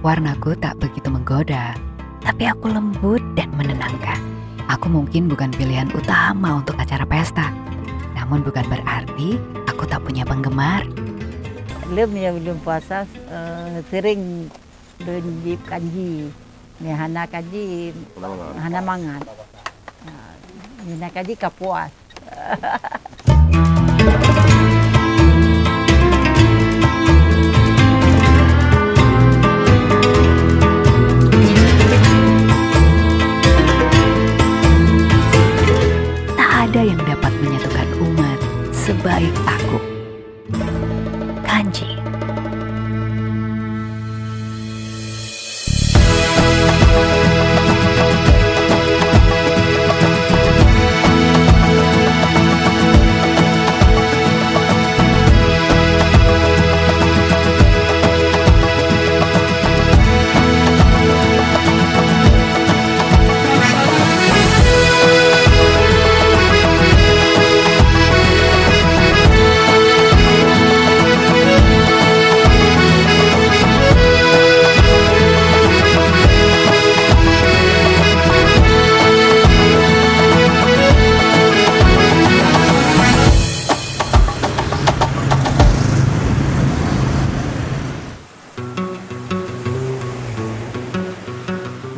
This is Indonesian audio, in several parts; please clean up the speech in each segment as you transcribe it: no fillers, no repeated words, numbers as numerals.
Warnaku tak begitu menggoda, tapi aku lembut dan menenangkan. Aku mungkin bukan pilihan utama untuk acara pesta, namun bukan berarti aku tak punya penggemar. Belum puasa sering donjip kanji. Ni hana kanji, hana mangan. Ni kanji kapuas. Tak ada yang dapat menyatukan umat sebaik aku. Kanji.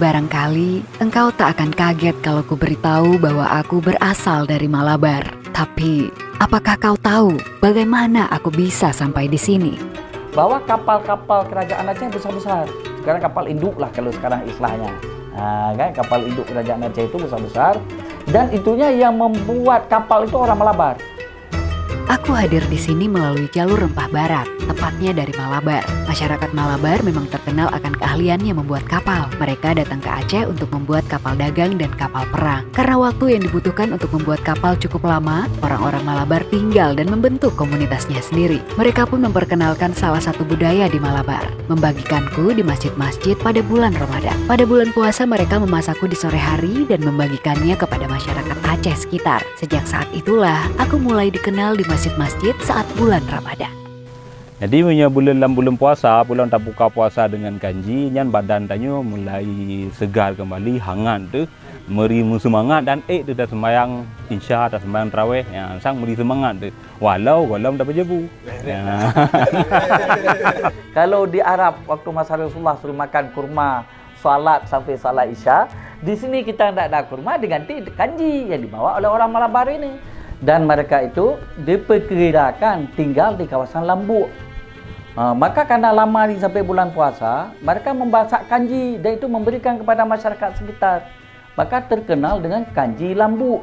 Barangkali engkau tak akan kaget kalau ku beritahu bahwa aku berasal dari Malabar. Tapi, apakah kau tahu bagaimana aku bisa sampai di sini? Bahwa kapal-kapal kerajaan Aceh besar-besar. Sekarang kapal induk lah kalau sekarang istilahnya. Kan kapal induk kerajaan Aceh itu besar-besar. Dan itunya yang membuat kapal itu orang Malabar. Aku hadir di sini melalui jalur rempah barat, tepatnya dari Malabar. Masyarakat Malabar memang terkenal akan keahliannya membuat kapal. Mereka datang ke Aceh untuk membuat kapal dagang dan kapal perang. Karena waktu yang dibutuhkan untuk membuat kapal cukup lama, orang-orang Malabar tinggal dan membentuk komunitasnya sendiri. Mereka pun memperkenalkan salah satu budaya di Malabar, membagikanku di masjid-masjid pada bulan Ramadan. Pada bulan puasa mereka memasakku di sore hari dan membagikannya kepada masyarakat Aceh sekitar. Sejak saat itulah aku mulai dikenal di masjid-masjid saat bulan Ramadan. Jadi punya bulan puasa, bulan tak buka puasa dengan kanji, nyan badan tanya mulai segar kembali, hangat tu, merimu semangat dan tu dah sembahyang insya, dah sembahyang tarawih, yang sang meri semangat tu, walau tak berjebu. Kalau di Arab waktu masa Rasulullah suruh makan kurma, salat sampai salat isya, di sini kita tidak ada kurma diganti kanji yang dibawa oleh orang Malabar ini. Dan mereka itu diperkirakan tinggal di kawasan Lambuk. Maka karena lama sampai bulan puasa, mereka membasak kanji dan itu memberikan kepada masyarakat sekitar. Maka terkenal dengan kanji Lambuk.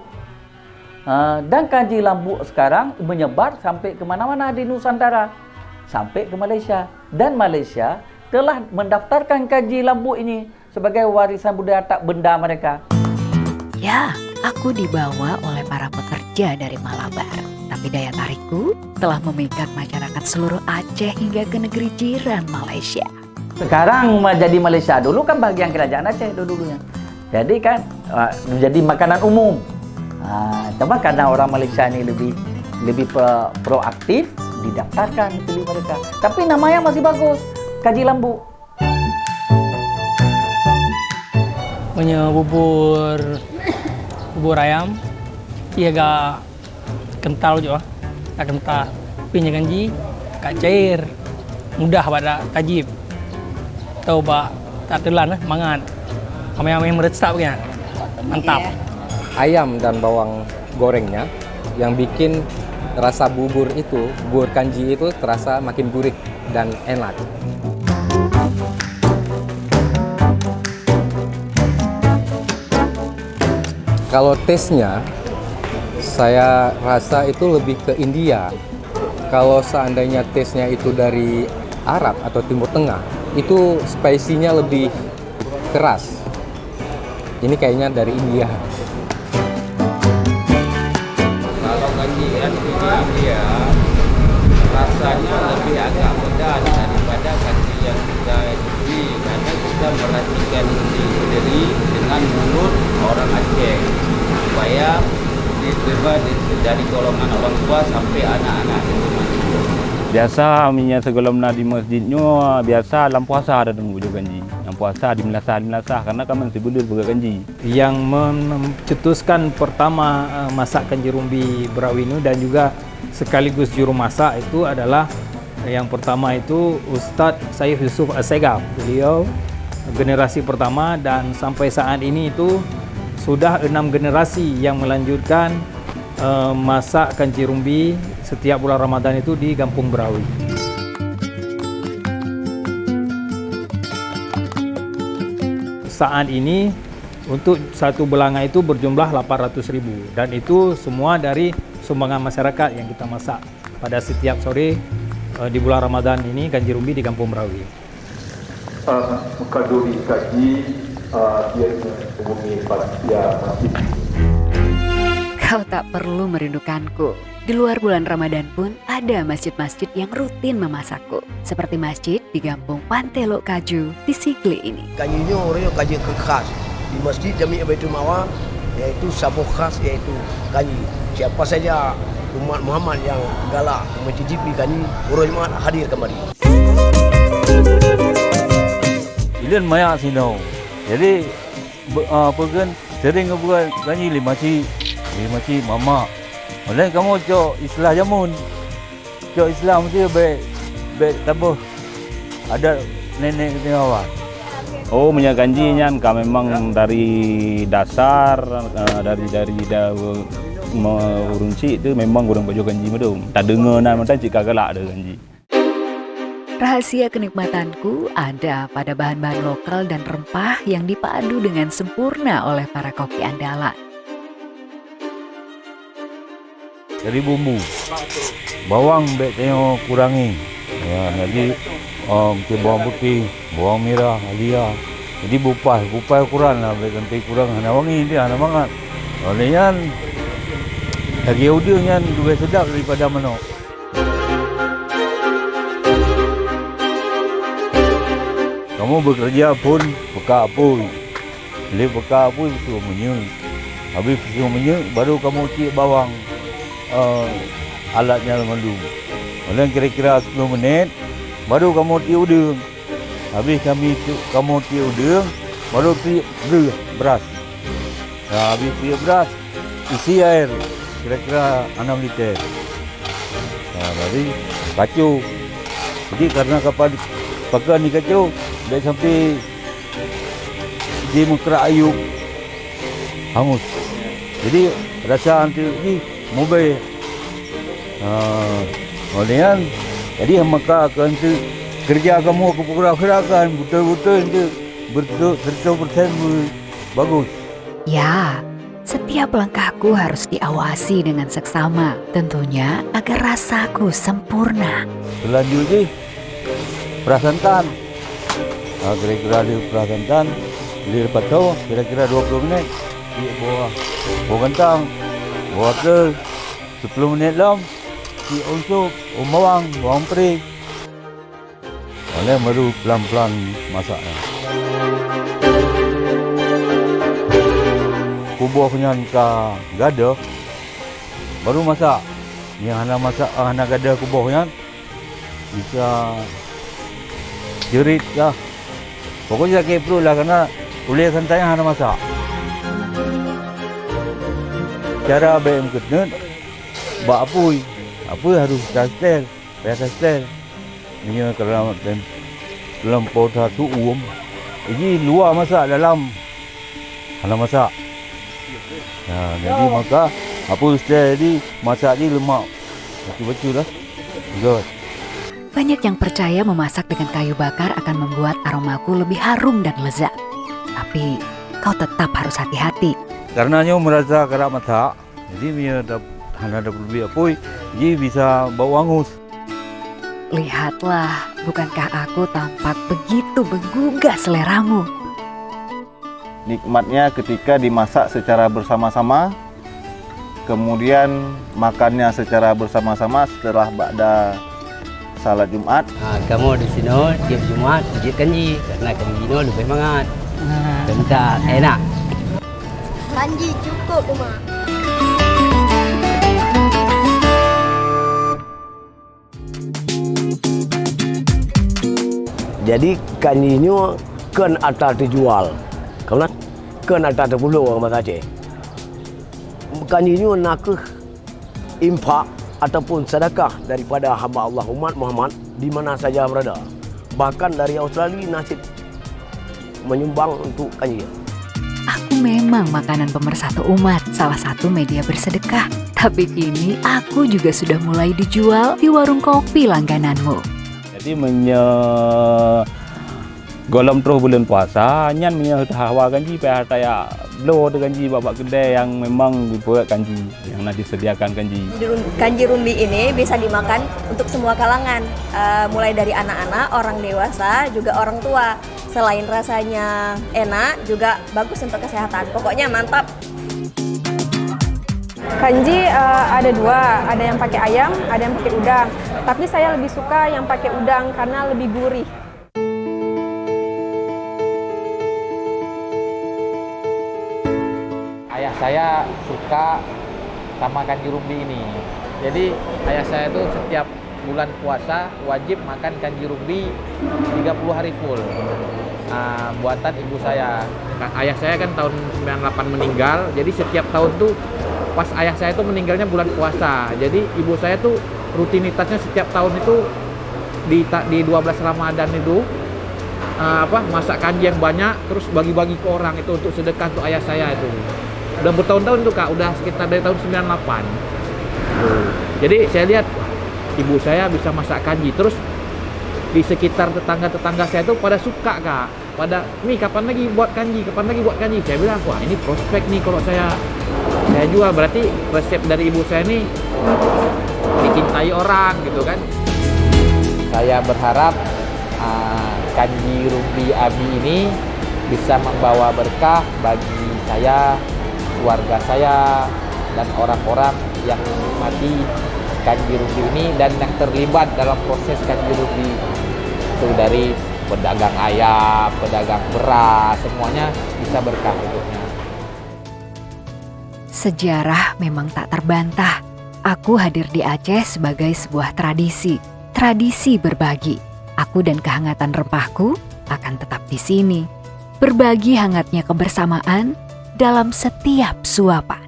Dan kanji Lambuk sekarang menyebar sampai ke mana-mana di Nusantara. Sampai ke Malaysia. Dan Malaysia telah mendaftarkan kanji Lambuk ini sebagai warisan budaya tak benda mereka. Ya, aku dibawa oleh para pekerja dari Malabar. Tapi daya tarikku telah memikat masyarakat seluruh Aceh hingga ke negeri jiran Malaysia. Sekarang jadi Malaysia, dulu kan bagian kerajaan Aceh dulunya. Jadi kan menjadi makanan umum. Cuma karena orang Malaysia ini lebih proaktif, didaftarkan pilih mereka. Tapi namanya masih bagus, Kanji Lambuk. Punya bubur ayam, dia agak kental juga, agak kental. Punya kanji, agak cair, mudah pada kajib. Tahu bak tak telan, mangan. Amai-amai meresap kan, mantap. Ayam dan bawang gorengnya yang bikin rasa bubur kanji itu terasa makin gurih dan enak. Kalau taste-nya, saya rasa itu lebih ke India. Kalau seandainya taste-nya itu dari Arab atau Timur Tengah, itu spicy-nya lebih keras. Ini kayaknya dari India. Kalau kanji kan di India, rasanya lebih agak pedas daripada kanji yang kita ikuti. Karena kita meracikan sendiri dengan mulut orang Aceh. Supaya diterima dari golongan orang tua sampai anak-anak itu masuk. Biasa aminya sebelum di masjidnya biasa dalam puasa ada tunggu juga kanji. Yang puasa dimelasah karena kan masih boleh buka kanji. Yang mencetuskan pertama masak kanji rumbi Berawinu dan juga sekaligus juru masak itu adalah yang pertama itu Ustadz Saif Yusuf Assegaf. Beliau generasi pertama dan sampai saat ini itu sudah 6 generasi yang melanjutkan masak kanji rumbi setiap bulan Ramadan itu di Kampung Berawi. Saat ini untuk satu belanga itu berjumlah 800.000 dan itu semua dari sumbangan masyarakat yang kita masak pada setiap sore di bulan Ramadan ini kanji rumbi di Kampung Berawi. Mengkaduri kaji dia menghubungi panitia masjid. Kau tak perlu merindukanku. Di luar bulan Ramadan pun ada masjid-masjid yang rutin memasakku. Seperti masjid di Kampung Pantelo Kaju di Sigli ini. Kanjinya orangnya kanji khas. Di Masjid Jami' Baitul Mawar yaitu sabuh khas yaitu kanji. Siapa saja umat Muhammad yang galak mencicipi kanji, orang Jumat hadir kemari. Ilan mayak sino. Jadi apa kan sering buat kanji limaci mama. Oleh kamu cok Islam jamun. Cok Islam mesti baik tabuh. Ada nenek kita awak. Oh, minyak kanji nyan memang dari dasar dari urunci itu memang kurang baju kanji medung. Tak dengar nan macam cik galak ada kanji. Rahasia kenikmatanku ada pada bahan-bahan lokal dan rempah yang dipadu dengan sempurna oleh para koki andalan. Dari bumbu, bawang tengok kurangi. Ya, jadi bawang putih, bawang merah, halia. Jadi bupai kurang lah, ganti kurang. Hana wangi dia, hana banget. Olehnya daging udangnya lebih sedap daripada manok. Kamu bekerja pun peka apuy. Bila peka apuy suruh menyul. Habis suruh menyul baru kamu cik bawang alatnya mandu. Oleh kira-kira 10 minit baru kamu tiup udang. Habis kamu tiup udang baru tiup beras. Nah, habis tiup beras isi air kira-kira 6 liter. Nah, jadi kacau. Jadi karena kapal pakai ni kacau dah sampai dia mengkerak ayub hangus. Jadi rasa nanti ni mobil. Olehnya jadi maka akan kerja kamu kepergerakan betul-betul itu betul-betul bagus. Ya, setiap langkahku harus diawasi dengan seksama, tentunya agar rasaku sempurna. Selanjutnya perasantan. Kira-kira di perasantan di depan tu kira-kira 20 minit di bawah kentang, bawah tel 10 minit lam di unsur bawang peri. Oleh baru pelan-pelan masaknya. Kubuhnya ke gada baru masak. Yang hana masak hana gada kubuhnya bisa jerit lah. Pokoknya sakit perut lah karena boleh santai hana masak. Cara baik mengketut buat apuy harus tastel, tastel. Ini kerana dalam pota tu Jadi luar masak dalam hana masak. Nah, jadi maka apuy jadi masak ni lemak. Betul-betul lah. Good. Banyak yang percaya memasak dengan kayu bakar akan membuat aromaku lebih harum dan lezat. Tapi kau tetap harus hati-hati. Karenanya merasa kerap masak, jadi dia hana ada lebih apuy, jadi bisa bau hangus. Lihatlah, bukankah aku tampak begitu menggugah seleramu? Nikmatnya ketika dimasak secara bersama-sama, kemudian makannya secara bersama-sama setelah ba'da salat Jumat. Kamu di sini tiap Jumat pijit kanji karena kanji ini lebih hangat. Kental, enak. Kanji cukup rumah. Jadi kanji ini ken atau dijual. Karena ken atau terpuluh orang bahasa Aceh. Kanji ini nak infak ataupun sedekah daripada hamba Allah umat Muhammad di mana saja berada. Bahkan dari Australia nasib menyumbang untuk kanji. Aku memang makanan pemersatu umat, salah satu media bersedekah. Tapi kini aku juga sudah mulai dijual di warung kopi langgananmu. Jadi golom terus bulan puasa, nyan hawa kanji PH ya blow de kanji babak kedai yang memang dibuat kanji yang nanti disediakan kanji. Kanji rumbi ini bisa dimakan untuk semua kalangan, mulai dari anak-anak, orang dewasa, juga orang tua. Selain rasanya enak, juga bagus untuk kesehatan. Pokoknya mantap. Kanji ada dua, ada yang pakai ayam, ada yang pakai udang. Tapi saya lebih suka yang pakai udang karena lebih gurih. Ayah saya suka sama kanji rumbi ini. Jadi ayah saya itu setiap bulan puasa wajib makan kanji rumbi 30 hari full. Buatan ibu saya. Ayah saya kan tahun 98 meninggal, jadi setiap tahun tuh pas ayah saya tuh meninggalnya bulan puasa. Jadi ibu saya tuh rutinitasnya setiap tahun itu di 12 Ramadan itu masak kanji yang banyak, terus bagi-bagi ke orang itu untuk sedekah untuk ayah saya itu. Udah bertahun-tahun tuh Kak, udah sekitar dari tahun 98. Jadi saya lihat ibu saya bisa masak kanji, terus di sekitar tetangga-tetangga saya tuh pada suka Kak, pada nih kapan lagi buat kanji, saya bilang wah ini prospek nih kalau saya jual, berarti resep dari ibu saya nih dicintai orang gitu kan. Saya berharap kanji rumbi Abi ini bisa membawa berkah bagi saya, keluarga saya, dan orang-orang yang menikmati kanji rumbi ini dan yang terlibat dalam proses kanji rumbi itu, dari pedagang ayam, pedagang beras, semuanya bisa berkah hidupnya. Sejarah memang tak terbantah. Aku hadir di Aceh sebagai sebuah tradisi berbagi. Aku dan kehangatan rempahku akan tetap di sini, berbagi hangatnya kebersamaan dalam setiap suapan.